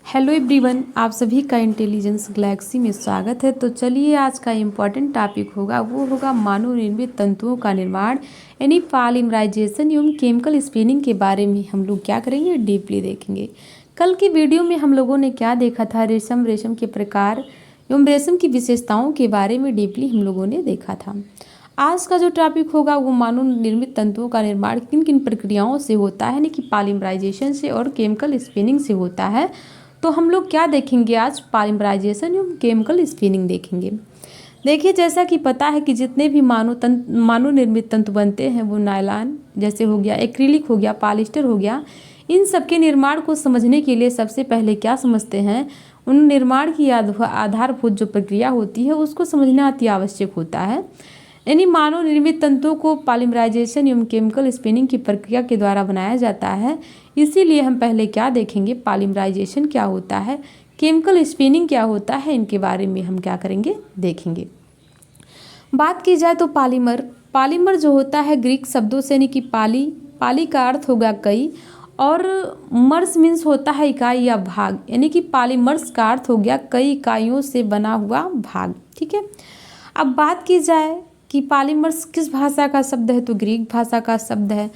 Hello everyone, आप सभी का इंटेलिजेंस गैलेक्सी में स्वागत है। तो चलिए आज का इम्पॉर्टेंट टॉपिक होगा मानव निर्मित तंतुओं का निर्माण यानी पॉलीमराइजेशन एवं केमिकल स्पिनिंग के बारे में हम लोग क्या करेंगे, डीपली देखेंगे। कल की वीडियो में हम लोगों ने क्या देखा था, रेशम के प्रकार एवं रेशम की विशेषताओं के बारे में डीपली हम लोगों ने देखा था। आज का जो टॉपिक होगा वो मानव निर्मित तंतुओं का निर्माण किन किन प्रक्रियाओं से होता है, यानी कि पॉलीमराइजेशन से और केमिकल स्पिनिंग से होता है। तो हम लोग क्या देखेंगे आज, पॉलीमराइजेशन एवं केमिकल स्पिनिंग देखेंगे। देखिए, जैसा कि पता है कि जितने भी मानव निर्मित तंतु बनते हैं वो नायलॉन जैसे हो गया, एक्रिलिक हो गया, पॉलिएस्टर हो गया, इन सब के निर्माण को समझने के लिए सबसे पहले क्या समझते हैं, उन निर्माण की आधारभूत जो प्रक्रिया होती है उसको समझना अति आवश्यक होता है। यानी मानव निर्मित तंतुओं को पॉलीमराइजेशन एवं केमिकल स्पिनिंग की प्रक्रिया के द्वारा बनाया जाता है। इसीलिए हम पहले क्या देखेंगे, पॉलीमराइजेशन क्या होता है, केमिकल स्पिनिंग क्या होता है, इनके बारे में हम क्या करेंगे, देखेंगे। बात की जाए तो पॉलीमर जो होता है ग्रीक शब्दों से, यानी कि पाली का अर्थ होगा कई और मर्स मीन्स होता है इकाई या भाग, यानी कि पॉलीमर्स का अर्थ हो गया कई इकाइयों से बना हुआ भाग। ठीक है, अब बात की जाए कि पॉलीमर्स किस भाषा का शब्द है, तो ग्रीक भाषा का शब्द है।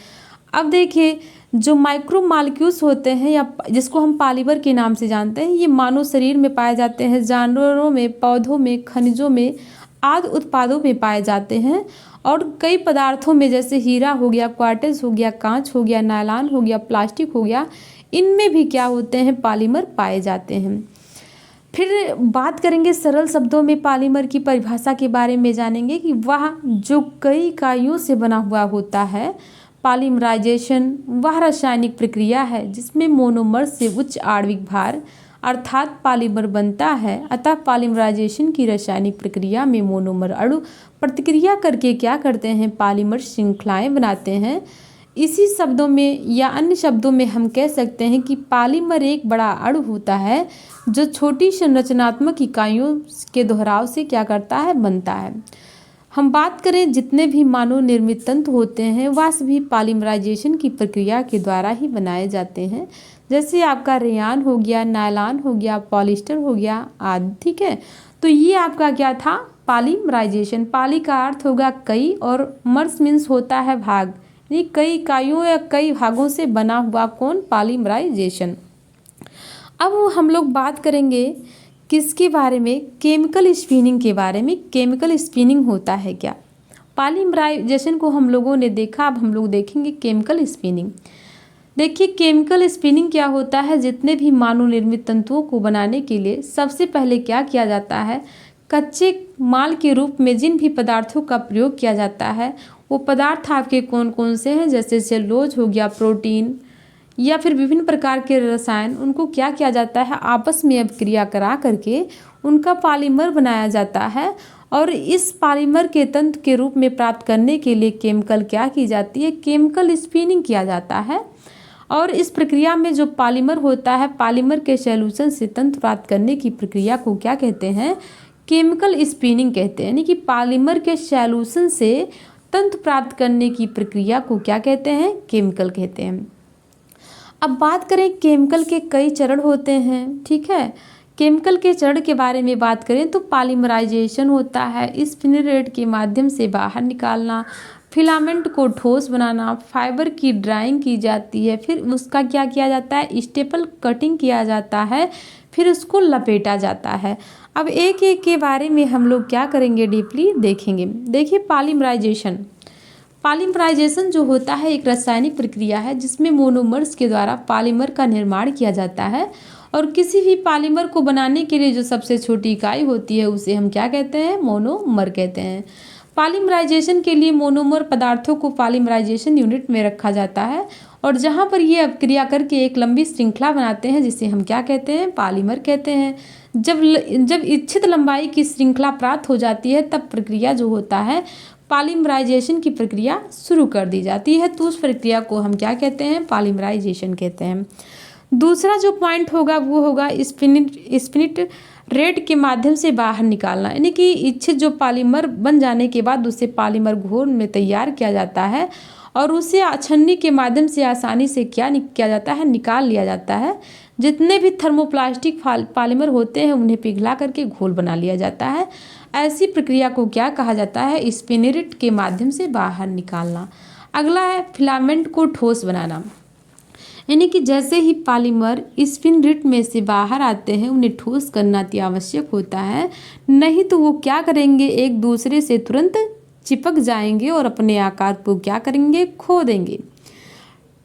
अब देखिए, जो माइक्रो मॉलिक्यूल्स होते हैं या जिसको हम पॉलीमर के नाम से जानते हैं, ये मानव शरीर में पाए जाते हैं, जानवरों में, पौधों में, खनिजों में आदि उत्पादों में पाए जाते हैं और कई पदार्थों में जैसे हीरा हो गया, क्वार्ट्ज हो गया, कांच हो गया, नायलॉन हो गया, प्लास्टिक हो गया, इनमें भी क्या होते हैं, पॉलीमर पाए जाते हैं। फिर बात करेंगे सरल शब्दों में पॉलीमर की परिभाषा के बारे में जानेंगे कि वह जो कई इकाइयों से बना हुआ होता है। पॉलीमराइजेशन वह रासायनिक प्रक्रिया है जिसमें मोनोमर से उच्च आणविक भार अर्थात पॉलीमर बनता है। अतः पॉलीमराइजेशन की रासायनिक प्रक्रिया में मोनोमर अणु प्रतिक्रिया करके क्या करते हैं, पॉलीमर श्रृंखलाएं बनाते हैं। इसी शब्दों में या अन्य शब्दों में हम कह सकते हैं कि पॉलीमर एक बड़ा अणु होता है जो छोटी संरचनात्मक इकाइयों के दोहराव से क्या करता है, बनता है। हम बात करें जितने भी मानव निर्मित तंतु होते हैं वह सभी पॉलीमराइजेशन की प्रक्रिया के द्वारा ही बनाए जाते हैं। जैसे आपका रेयान हो गया, नायलॉन हो गया, पॉलिएस्टर हो गया आदि। ठीक है, तो ये आपका क्या था, पॉलीमराइजेशन। पॉली का अर्थ होगा कई और मर्स मीन्स होता है भाग, यानी कई इकाइयों या कई भागों से बना हुआ कौन, पॉलीमराइजेशन। अब हम लोग बात करेंगे किसके बारे में, केमिकल स्पिनिंग के बारे में। केमिकल स्पिनिंग होता है क्या, पॉलीमराइजेशन को हम लोगों ने देखा, अब हम लोग देखेंगे केमिकल स्पिनिंग। देखिए, केमिकल स्पिनिंग क्या होता है, जितने भी मानव निर्मित तंतुओं को बनाने के लिए सबसे पहले क्या किया जाता है, कच्चे माल के रूप में जिन भी पदार्थों का प्रयोग किया जाता है वो पदार्थ आपके कौन कौन से हैं, जैसे सेलुलोज हो गया, प्रोटीन या फिर विभिन्न प्रकार के रसायन, उनको क्या किया जाता है, आपस में अभिक्रिया करा करके उनका पॉलीमर बनाया जाता है। और इस पॉलीमर के तंतु के रूप में प्राप्त करने के लिए केमिकल क्या की जाती है, केमिकल स्पिनिंग किया जाता है। और इस प्रक्रिया में जो पॉलीमर होता है, पॉलीमर के सॉल्यूशन से तंतु प्राप्त करने की प्रक्रिया को क्या कहते हैं, केमिकल स्पिनिंग कहते हैं। यानी कि पॉलीमर के सॉल्यूशन से तंतु प्राप्त करने की प्रक्रिया को क्या कहते हैं, केमिकल कहते हैं। अब बात करें, केमिकल के कई चरण होते हैं। ठीक है, केमिकल के चरण के बारे में बात करें तो पॉलीमराइजेशन होता है स्पिनिंग रेट के माध्यम से बाहर निकालना, फिलामेंट को ठोस बनाना, फाइबर की ड्राइंग की जाती है, फिर उसका क्या किया जाता है, स्टेपल कटिंग किया जाता है, फिर उसको लपेटा जाता है। अब एक एक के बारे में हम लोग क्या करेंगे, डीपली देखेंगे। देखिए, पॉलीमराइजेशन जो होता है एक रासायनिक प्रक्रिया है जिसमें मोनोमर्स के द्वारा पॉलीमर का निर्माण किया जाता है। और किसी भी पॉलीमर को बनाने के लिए जो सबसे छोटी इकाई होती है उसे हम क्या कहते हैं, मोनोमर कहते हैं। पॉलीमराइजेशन के लिए मोनोमर पदार्थों को पॉलीमराइजेशन यूनिट में रखा जाता है और जहाँ पर ये अभिक्रिया करके एक लंबी श्रृंखला बनाते हैं जिसे हम क्या कहते हैं, पॉलीमर कहते हैं। जब इच्छित लंबाई की श्रृंखला प्राप्त हो जाती है तब प्रक्रिया जो होता है, पॉलीमराइजेशन की प्रक्रिया शुरू कर दी जाती है। तो उस प्रक्रिया को हम क्या कहते हैं, पॉलीमराइजेशन कहते हैं। दूसरा जो पॉइंट होगा वो होगा स्पिनिट रेट के माध्यम से बाहर निकालना, यानी कि इच्छित जो पॉलीमर बन जाने के बाद उसे पॉलीमर घोल में तैयार किया जाता है और उसे छन्नी के माध्यम से आसानी से क्या किया जाता है, निकाल लिया जाता है। जितने भी थर्मोप्लास्टिक पॉलीमर होते हैं उन्हें पिघला करके घोल बना लिया जाता है। ऐसी प्रक्रिया को क्या कहा जाता है? स्पिनरिट के माध्यम से बाहर निकालना। अगला है फिलामेंट को ठोस बनाना, यानी कि जैसे ही पॉलीमर स्पिनरिट में से बाहर आते हैं उन्हें ठोस करना अति आवश्यक होता है, नहीं तो वो क्या करेंगे, एक दूसरे से तुरंत चिपक जाएंगे और अपने आकार को क्या करेंगे, खो देंगे।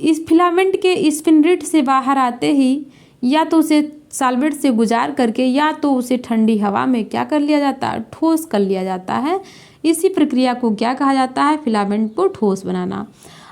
इस फिलामेंट के स्पिनरिट से बाहर आते ही या तो उसे सॉल्वेंट से गुजार करके या तो उसे ठंडी हवा में क्या कर लिया जाता है, ठोस कर लिया जाता है। इसी प्रक्रिया को क्या कहा जाता है? फिलामेंट को ठोस बनाना।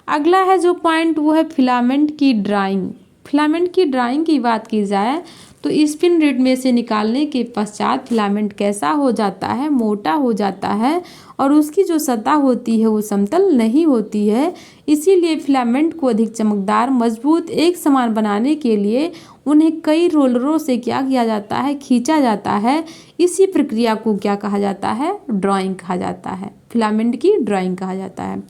अगला है जो पॉइंट वो है फिलामेंट की ड्राइंग। फिलामेंट की ड्राइंग की बात की जाए तो स्पिनरिट में से निकालने के पश्चात फिलामेंट कैसा हो जाता है? मोटा हो जाता है और उसकी जो सतह होती है वो समतल नहीं होती है। इसीलिए फिलामेंट को अधिक चमकदार, मजबूत, एक समान बनाने के लिए उन्हें कई रोलरों से क्या किया जाता है? खींचा जाता है। इसी प्रक्रिया को क्या कहा जाता है? ड्राइंग कहा जाता है। फिलामेंट की ड्राइंग कहा जाता है।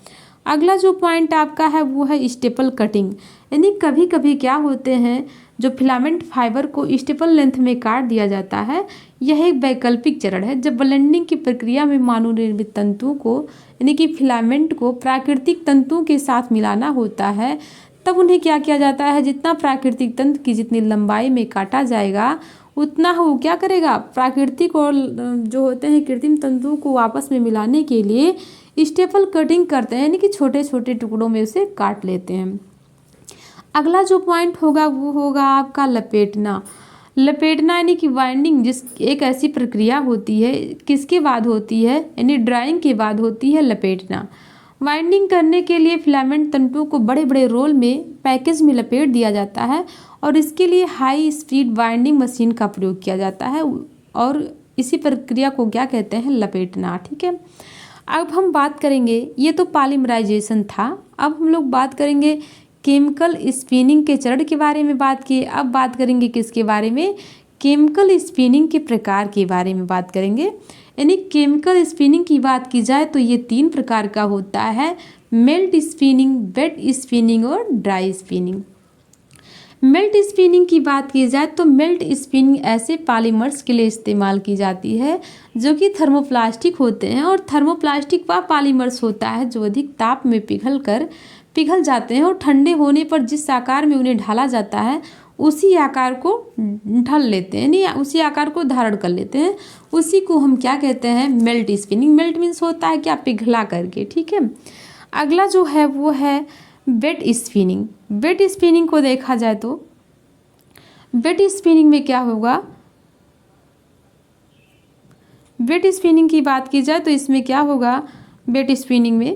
अगला जो पॉइंट आपका है वो है स्टेपल कटिंग, यानी कभी कभी क्या होते हैं, जो फिलामेंट फाइबर को स्टेपल लेंथ में काट दिया जाता है। यह एक वैकल्पिक चरण है जब ब्लेंडिंग की प्रक्रिया में मानव निर्मित तंतुओं को, यानी कि फिलामेंट को प्राकृतिक तंतुओं के साथ मिलाना होता है। तब उन्हें क्या किया जाता है? जितना प्राकृतिक तंतु की जितनी लंबाई में काटा जाएगा उतना वो क्या करेगा, प्राकृतिक और जो होते हैं कृत्रिम तंतुओं को आपस में मिलाने के लिए स्टेपल कटिंग करते हैं, यानी कि छोटे छोटे टुकड़ों में उसे काट लेते हैं। अगला जो पॉइंट होगा वो होगा आपका लपेटना। लपेटना यानी कि वाइंडिंग, जिस एक ऐसी प्रक्रिया होती है, किसके बाद होती है, यानी ड्राइंग के बाद होती है लपेटना। वाइंडिंग करने के लिए फिलामेंट तंतुओं को बड़े बड़े रोल में पैकेज में लपेट दिया जाता है और इसके लिए हाई स्पीड वाइंडिंग मशीन का प्रयोग किया जाता है और इसी प्रक्रिया को क्या कहते हैं? लपेटना। ठीक है, अब हम बात करेंगे, ये तो पॉलीमराइजेशन था। अब हम लोग बात करेंगे केमिकल स्पिनिंग के चरण के बारे में बात किए। अब बात करेंगे किसके बारे में? केमिकल स्पिनिंग के प्रकार के बारे में बात करेंगे। यानी केमिकल स्पिनिंग की बात की जाए तो ये 3 प्रकार का होता है: मेल्ट स्पिनिंग, वेट स्पिनिंग और ड्राई स्पिनिंग। मेल्ट स्पिनिंग की बात की जाए तो मेल्ट स्पिनिंग ऐसे पॉलीमर्स के लिए इस्तेमाल की जाती है जो कि थर्मोप्लास्टिक होते हैं, और थर्मोप्लास्टिक वह पॉलीमर्स होता है जो अधिक ताप में पिघल जाते हैं और ठंडे होने पर जिस आकार में उन्हें ढाला जाता है उसी आकार को ढल लेते हैं, नहीं उसी आकार को धारण कर लेते हैं। उसी को हम क्या कहते हैं? Melt spinning. मेल्ट मीन्स होता है क्या? पिघला करके। ठीक है, अगला जो है वो है वेट स्पिनिंग। वेट स्पिनिंग को देखा जाए तो वेट स्पिनिंग में क्या होगा? वेट स्पिनिंग की बात की जाए तो इसमें क्या होगा? वेट स्पिनिंग में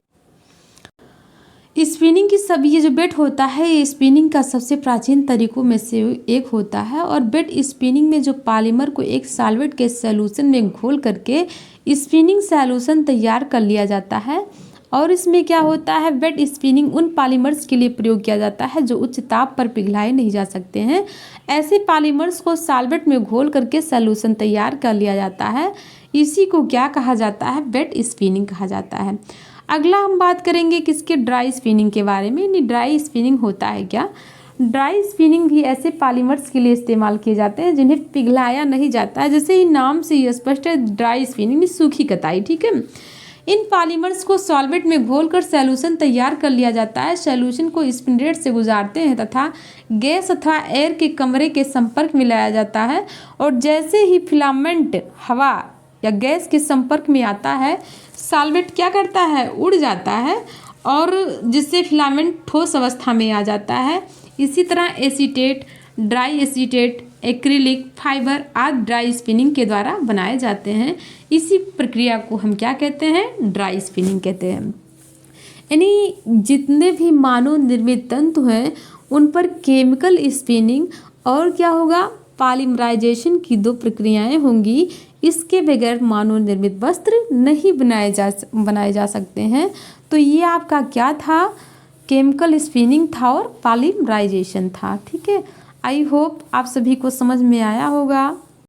स्पिनिंग की सब ये जो बेट होता है ये स्पिनिंग का सबसे प्राचीन तरीकों में से एक होता है। और बेट स्पिनिंग में जो पॉलीमर को एक सॉल्वेंट के सॉल्यूशन में घोल करके स्पिनिंग सॉल्यूशन तैयार कर लिया जाता है। और इसमें क्या होता है? वेट स्पिनिंग उन पॉलीमर्स के लिए प्रयोग किया जाता है जो उच्च ताप पर पिघलाए नहीं जा सकते हैं। ऐसे पॉलीमर्स को सॉल्वेंट में घोल करके सॉल्यूशन तैयार कर लिया जाता है। इसी को क्या कहा जाता है? वेट स्पिनिंग कहा जाता है। अगला हम बात करेंगे किसके? ड्राई स्पिनिंग के बारे में। यानी ड्राई स्पिनिंग होता है क्या? ड्राई स्पिनिंग भी ऐसे पॉलीमर्स के लिए इस्तेमाल किए जाते हैं जिन्हें पिघलाया नहीं जाता है। जैसे ही नाम से ही स्पष्ट है, ड्राई स्पिनिंग सूखी कताई। ठीक है, इन पॉलीमर्स को सॉल्वेंट में घोलकर सॉल्यूशन तैयार कर लिया जाता है। सॉल्यूशन को स्पिनरेट से गुजारते हैं तथा गैस अथवा एयर के कमरे के संपर्क में लाया जाता है। और जैसे ही फिलामेंट हवा या गैस के संपर्क में आता है, सॉल्वेंट क्या करता है? उड़ जाता है और जिससे फिलामेंट ठोस अवस्था में आ जाता है। इसी तरह acetate, dry acetate, acrylic fibre आदि ड्राई स्पिनिंग के द्वारा बनाए जाते हैं। इसी प्रक्रिया को हम क्या कहते हैं? ड्राई स्पिनिंग कहते हैं। यानी जितने भी मानव निर्मित तंतु हैं उन पर केमिकल स्पिनिंग और क्या होगा? पॉलीमराइजेशन की 2 प्रक्रियाएं होंगी। इसके बगैर मानव निर्मित वस्त्र नहीं बनाए जा सकते हैं। तो ये आपका क्या था? केमिकल स्पिनिंग था और पॉलीमराइजेशन था। ठीक है, आई होप आप सभी को समझ में आया होगा।